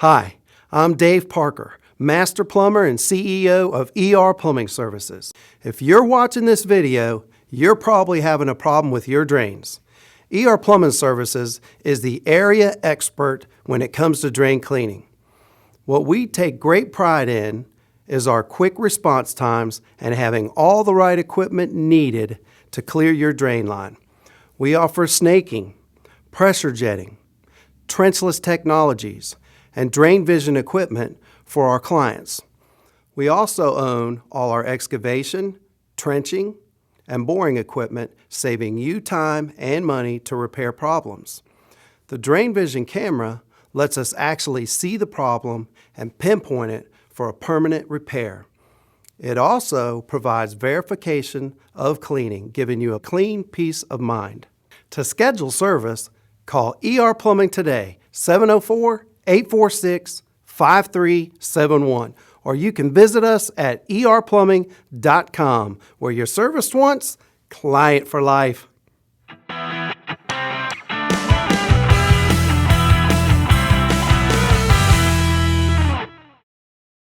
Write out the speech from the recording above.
Hi, I'm Dave Parker, Master Plumber and CEO of ER Plumbing Services. If you're watching this video, you're probably having a problem with your drains. ER Plumbing Services is the area expert when it comes to drain cleaning. What we take great pride in is our quick response times and having all the right equipment needed to clear your drain line. We offer snaking, pressure jetting, trenchless technologies, and drain vision equipment for our clients. We also own all our excavation, trenching, and boring equipment, saving you time and money to repair problems. The Drain Vision camera lets us actually see the problem and pinpoint it for a permanent repair. It also provides verification of cleaning, giving you a clean peace of mind. To schedule service, call ER Plumbing today, 704-846-5371, or you can visit us at erplumbing.com, where you're serviced once, client for life.